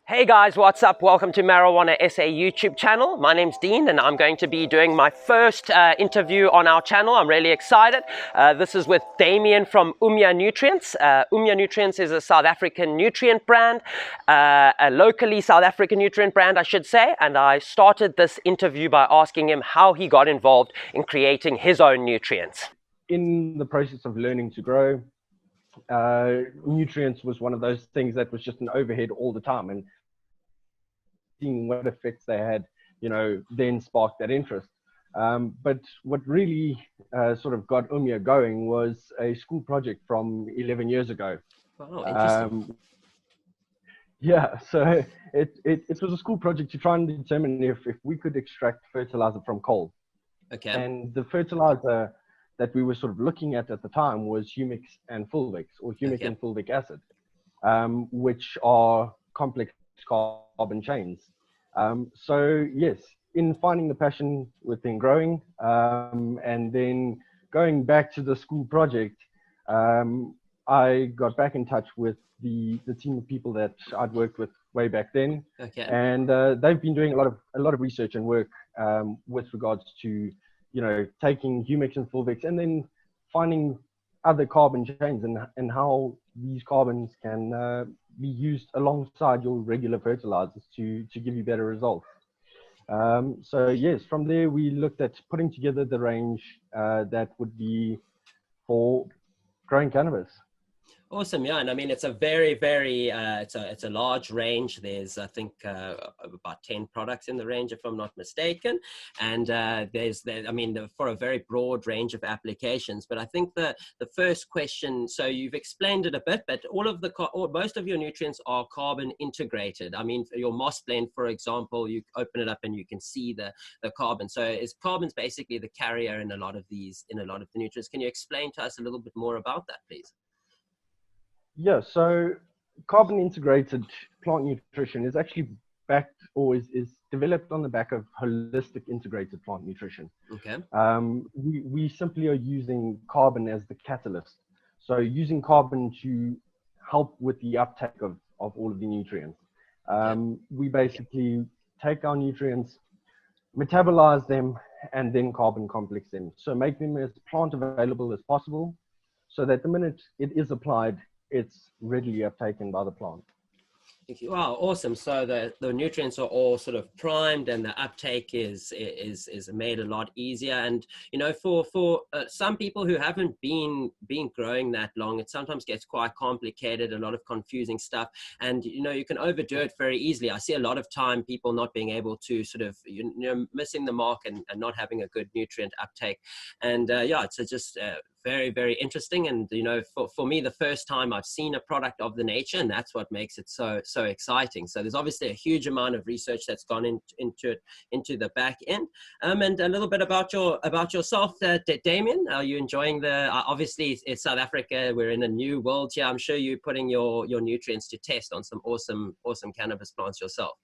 Hey guys, what's up? Welcome to Marijuana SA YouTube channel. My name's Dean and I'm going to be doing my first interview on our channel. I'm really excited. This is with Damien from UMYA Nutrients. UMYA Nutrients is a South African nutrient brand, a locally South African nutrient brand, I should say. And I started this interview by asking him how he got involved in creating his own nutrients. In the process of learning to grow, nutrients was one of those things that was just an overhead all the time, and seeing what effects they had, then sparked that interest. But what really sort of got UMYA going was a school project from 11 years ago. Oh, interesting. Yeah, so it was a school project to try and determine if we could extract fertilizer from coal. Okay. And the fertilizer that we were sort of looking at the time was humic and fulvic, or humic and fulvic acid, which are complex carbon chains. So yes, in finding the passion within growing, and then going back to the school project, I got back in touch with the team of people that I'd worked with way back then. Okay. And they've been doing a lot of research and work with regards to taking humics and fulvics and then finding other carbon chains and how these carbons can be used alongside your regular fertilizers to give you better results. So yes, from there we looked at putting together the range that would be for growing cannabis. Awesome, yeah, and I mean it's a very, it's a large range. There's I think about 10 products in the range, if I'm not mistaken, and for a very broad range of applications. But I think the first question, so you've explained it a bit, but most of your nutrients are carbon integrated. I mean, your moss blend, for example, you open it up and you can see the carbon. So is carbon's basically the carrier in a lot of the nutrients. Can you explain to us a little bit more about that, please? Yeah, so carbon integrated plant nutrition is actually backed or is developed on the back of holistic integrated plant nutrition. Okay. We simply are using carbon as the catalyst. So using carbon to help with the uptake of all of the nutrients. We basically take our nutrients, metabolize them, and then carbon complex them. So make them as plant available as possible so that the minute it is applied, it's readily uptaken by the plant. Wow, awesome. So the nutrients are all sort of primed and the uptake is made a lot easier. And, for some people who haven't been growing that long, it sometimes gets quite complicated, a lot of confusing stuff. And, you can overdo it very easily. I see a lot of time people not being able to sort of, missing the mark and not having a good nutrient uptake. And it's just very, very interesting. And, for me, the first time I've seen a product of the nature, and that's what makes it so exciting. So there's obviously a huge amount of research that's gone into the back end. And a little bit about yourself, Damien. Are you enjoying obviously it's South Africa, we're in a new world here. I'm sure you're putting your nutrients to test on some awesome cannabis plants yourself.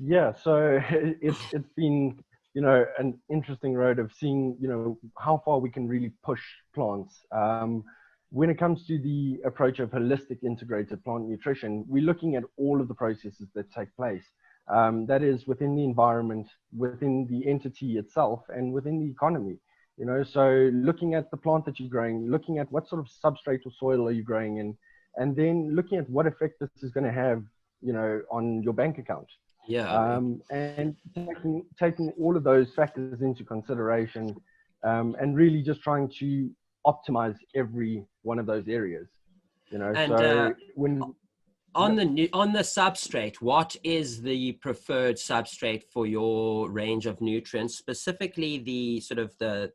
Yeah, so it's been an interesting road of seeing how far we can really push plants. When it comes to the approach of holistic integrated plant nutrition, we're looking at all of the processes that take place. That is within the environment, within the entity itself, and within the economy. So looking at the plant that you're growing, looking at what sort of substrate or soil are you growing in, and then looking at what effect this is going to have, on your bank account. Yeah. And taking all of those factors into consideration, and really just trying to optimize every one of those areas, And so on the substrate, what is the preferred substrate for your range of nutrients, specifically the sort of the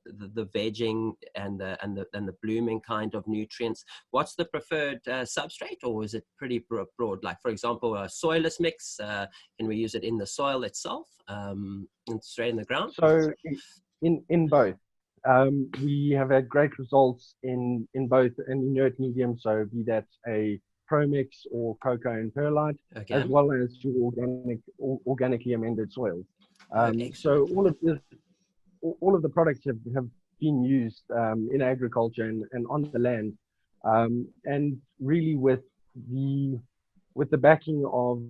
vegging and the blooming kind of nutrients? What's the preferred substrate, or is it pretty broad? Like, for example, a soilless mix, can we use it in the soil itself, and straight in the ground? So in both. We have had great results in both an inert medium, so be that a Promix or cocoa and perlite, as well as your organically amended soils. So all of the products have been used in agriculture and on the land, and really with the backing of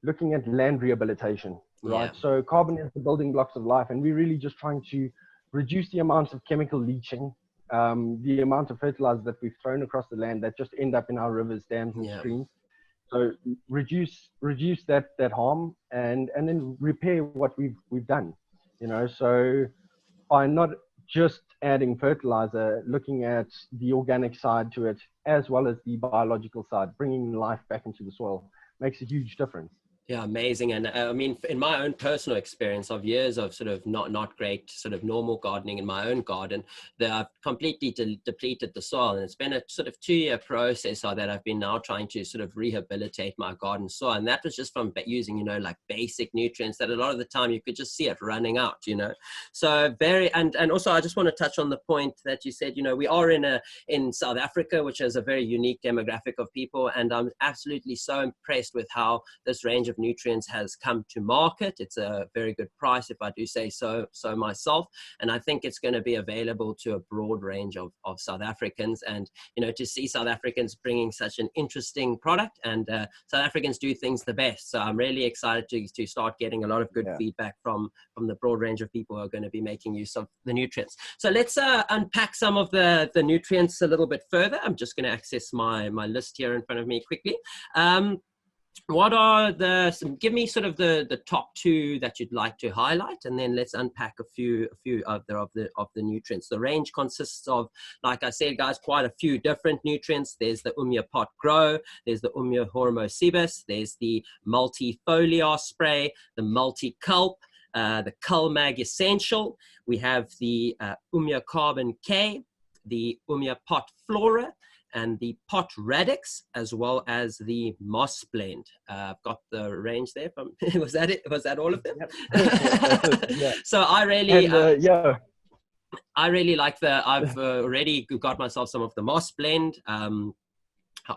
looking at land rehabilitation, right? Yeah. So carbon is the building blocks of life, and we're really just trying to reduce the amount of chemical leaching, the amount of fertilizer that we've thrown across the land that just end up in our rivers, dams, and Yeah. streams. So reduce that harm, and then repair what we've done, you know. So by not just adding fertilizer, looking at the organic side to it as well as the biological side, bringing life back into the soil makes a huge difference. Yeah, amazing. And I mean, in my own personal experience of years of sort of not great sort of normal gardening in my own garden, that I've completely depleted the soil, and it's been a sort of 2-year process that I've been now trying to sort of rehabilitate my garden soil, and that was just from using, you know, like basic nutrients that a lot of the time you could just see it running out, you know. So and also I just want to touch on the point that you said, you know, we are in South Africa, which has a very unique demographic of people, and I'm absolutely so impressed with how this range of nutrients has come to market. It's a very good price, if I do say so myself, and I think it's going to be available to a broad range of South Africans. And you know, to see South Africans bringing such an interesting product, and South Africans do things the best, so I'm really excited to start getting a lot of good feedback from the broad range of people who are going to be making use of the nutrients. So let's unpack some of the nutrients a little bit further. I'm just going to access my list here in front of me quickly. What are give me sort of the top 2 that you'd like to highlight, and then let's unpack a few other of the nutrients. The range consists of, like I said, guys, quite a few different nutrients. There's the UMYA pot grow, there's the UMYA hormocebus, there's the multi foliar spray, the multi culp, the Culmag essential. We have the UMYA carbon K, the UMYA pot flora, and the pot radix, as well as the moss blend. I've got the range there. Was that it? Was that all of them? Yep. Yeah. So I really, I really like I've already got myself some of the moss blend. I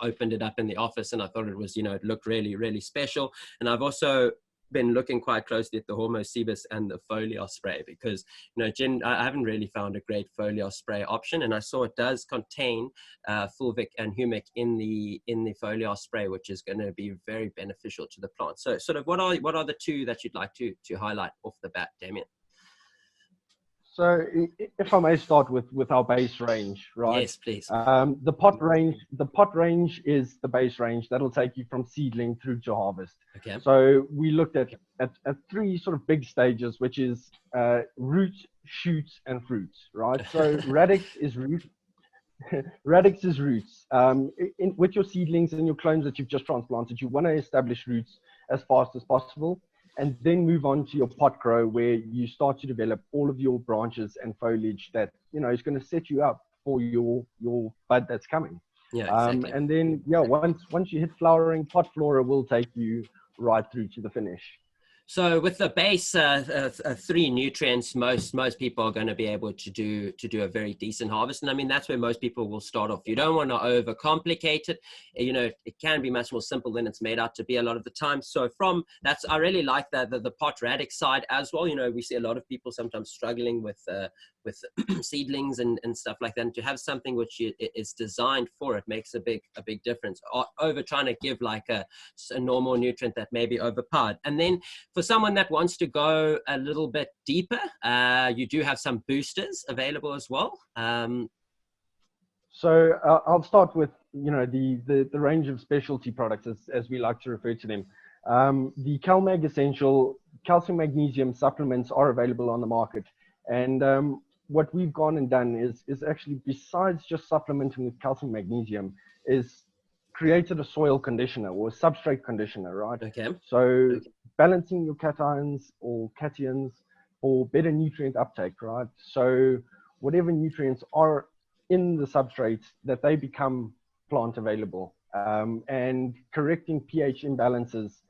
opened it up in the office and I thought it was, you know, it looked really, really special. And I've also been looking quite closely at the hormocebus and the foliar spray, because, you know, I haven't really found a great foliar spray option, and I saw it does contain fulvic and humic in the foliar spray, which is going to be very beneficial to the plant. So sort of what are the 2 that you'd like to highlight off the bat, Damien? So if I may start with our base range, right? Yes, please. The pot range is the base range that'll take you from seedling through to harvest. Okay. So we looked at 3 sort of big stages, which is root, shoots, and fruits, right? So radix is root. Radix is roots. With your seedlings and your clones that you've just transplanted, you want to establish roots as fast as possible, and then move on to your pot grow, where you start to develop all of your branches and foliage that, you know, is going to set you up for your bud that's coming. Yeah, exactly. And then, yeah, once you hit flowering, pot flora will take you right through to the finish. So with the base 3 nutrients, most people are going to be able to do a very decent harvest. And I mean, that's where most people will start off. You don't want to overcomplicate it. You know, it can be much more simple than it's made out to be a lot of the time. So I really like the pot radix side as well. You know, we see a lot of people sometimes struggling with seedlings and stuff like that. And to have something which is designed for it makes a big difference over trying to give like a normal nutrient that may be overpowered. And then for someone that wants to go a little bit deeper, you do have some boosters available as well. So I'll start with, you know, the range of specialty products, as we like to refer to them. The Culmag Essential calcium magnesium supplements are available on the market, and what we've gone and done is actually, besides just supplementing with calcium magnesium, is created a soil conditioner or a substrate conditioner, right? Okay. So balancing your cations or cations for better nutrient uptake, right? So whatever nutrients are in the substrate, that they become plant available, and correcting pH imbalances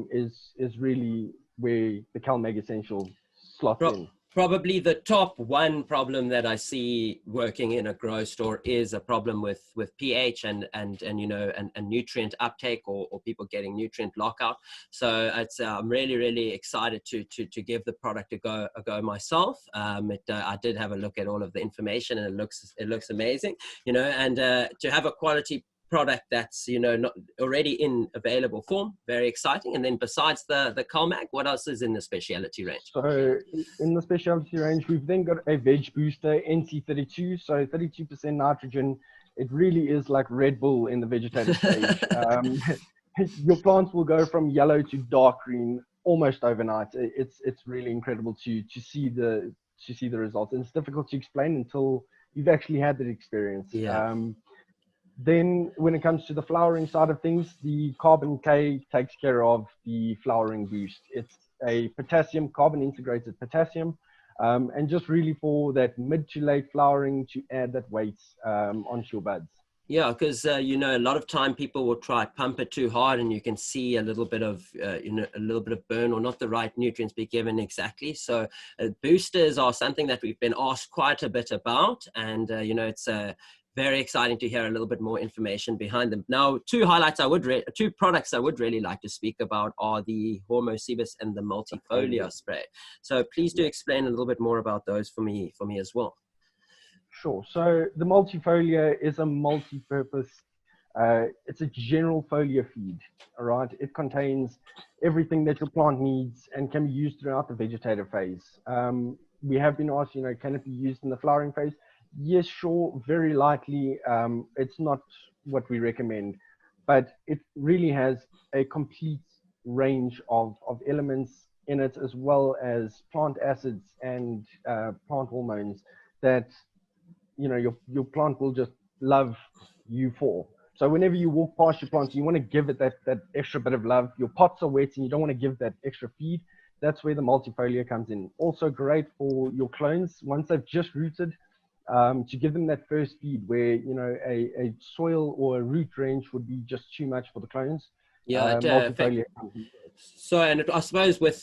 is really where the Culmag Essential slots in. Probably the top 1 problem that I see working in a grow store is a problem with pH and you know, and nutrient uptake, or people getting nutrient lockout. So I'm really excited to give the product a go myself. I did have a look at all of the information, and it looks amazing, you know, and to have a quality product that's, you know, not already in available form. Very exciting. And then besides the Colmag, what else is in the specialty range? So in the specialty range, we've then got a veg booster, NC32, so 32% nitrogen. It really is like Red Bull in the vegetative stage. Your plants will go from yellow to dark green almost overnight. It's really incredible to see the results. And it's difficult to explain until you've actually had that experience. Yeah. Then when it comes to the flowering side of things, the Carbon K takes care of the flowering boost. It's a potassium, carbon integrated potassium, and just really for that mid to late flowering to add that weight onto your buds. Yeah, because you know, a lot of time people will try pump it too hard, and you can see a little bit of you know, a little bit of burn or not the right nutrients be given exactly. So boosters are something that we've been asked quite a bit about, and you know, it's very exciting to hear a little bit more information behind them. Now, two products I would really like to speak about are the Hormocebus and the Multifoliar spray. So please do explain a little bit more about those for me as well. Sure. So the multifoliar is a multi-purpose, it's a general foliar feed, all right? It contains everything that your plant needs and can be used throughout the vegetative phase. We have been asked, you know, can it be used in the flowering phase? Yes, sure, very likely. It's not what we recommend, but it really has a complete range of elements in it, as well as plant acids and plant hormones that, you know, your plant will just love you for. So whenever you walk past your plant, you want to give it that extra bit of love. Your pots are wet and you don't want to give that extra feed. That's where the multifoliar comes in. Also great for your clones once they've just rooted, to give them that first feed where, you know, a soil or a root range would be just too much for the clones. Yeah, multifoliar. So, and I suppose with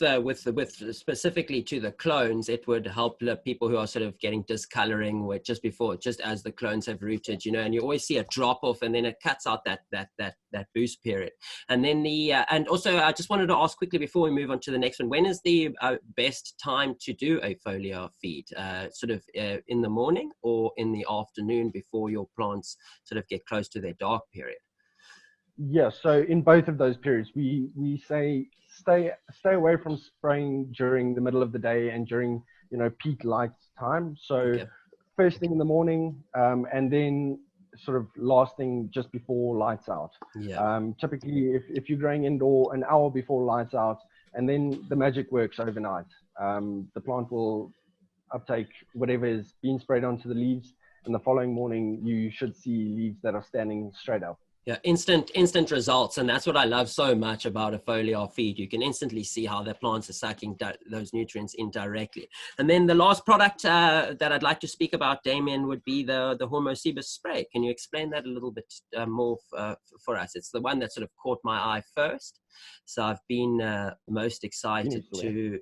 specifically to the clones, it would help the people who are sort of getting discoloring with just as the clones have rooted, you know, and you always see a drop off, and then it cuts out that boost period. And then and also I just wanted to ask quickly before we move on to the next one, when is the best time to do a foliar feed? Sort of in the morning or in the afternoon before your plants sort of get close to their dark period? Yeah, so in both of those periods, we say stay away from spraying during the middle of the day and during, you know, peak light time. So okay. First thing in the morning, and then sort of last thing just before lights out. Yeah. Typically, if you're growing indoor, an hour before lights out, and then the magic works overnight. The plant will uptake whatever is being sprayed onto the leaves, and the following morning you should see leaves that are standing straight up. Yeah, instant results, and that's what I love so much about a foliar feed. You can instantly see how the plants are sucking those nutrients in directly. And then the last product that I'd like to speak about, Damien, would be the Hormocebus spray. Can you explain that a little bit more for us? It's the one that sort of caught my eye first, so I've been most excited to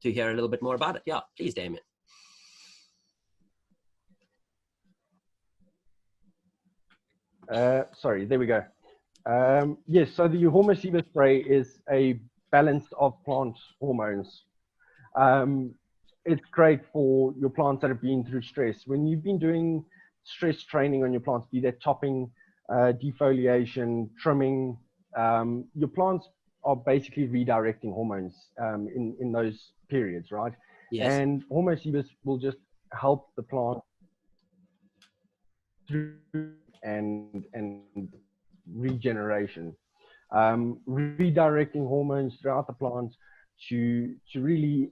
hear a little bit more about it. Yeah, please, Damien. Sorry, there we go. Yes, so the Hormocebus spray is a balance of plant hormones. It's great for your plants that have been through stress. When you've been doing stress training on your plants, be that topping, defoliation, trimming, your plants are basically redirecting hormones in those periods, right? Yes. And Hormocebus will just help the plant through and regeneration, redirecting hormones throughout the plant to really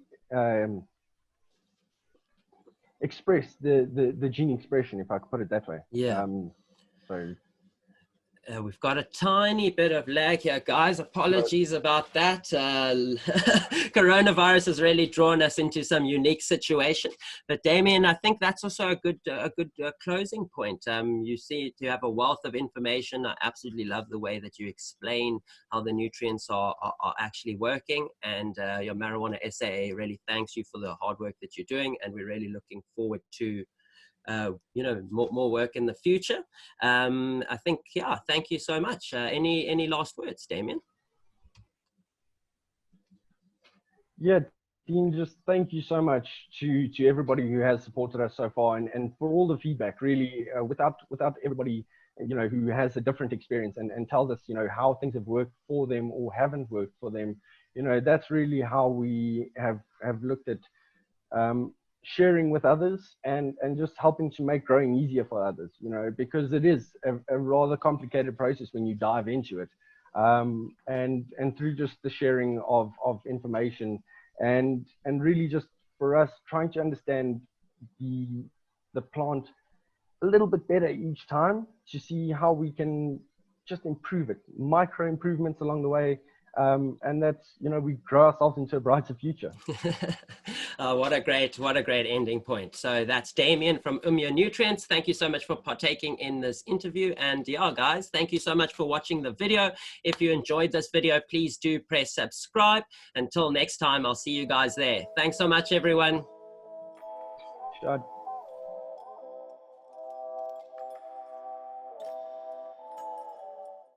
express the gene expression, if I could put it that way. Yeah. So we've got a tiny bit of lag here, guys. Apologies about that. Coronavirus has really drawn us into some unique situation. But Damien, I think that's also a good closing point. You see, you have a wealth of information. I absolutely love the way that you explain how the nutrients are actually working. And your Marijuana SAA really thanks you for the hard work that you're doing. And we're really looking forward to you know, more work in the future. I think, yeah, thank you so much. Any last words, Damien? Yeah, Dean, just thank you so much to everybody who has supported us so far, and for all the feedback. Really, without everybody, who has a different experience and tells us, how things have worked for them or haven't worked for them. That's really how we have looked at sharing with others and just helping to make growing easier for others. Because it is a rather complicated process when you dive into it, and through just the sharing of information. And really just for us trying to understand the plant a little bit better each time to see how we can just improve it, micro improvements along the way. And that's, we grow ourselves into a brighter future. What a great ending point. So that's Damien from UMYA Nutrients. Thank you so much for partaking in this interview. And yeah, guys, thank you so much for watching the video. If you enjoyed this video, please do press subscribe. Until next time, I'll see you guys there. Thanks so much, everyone. Sure.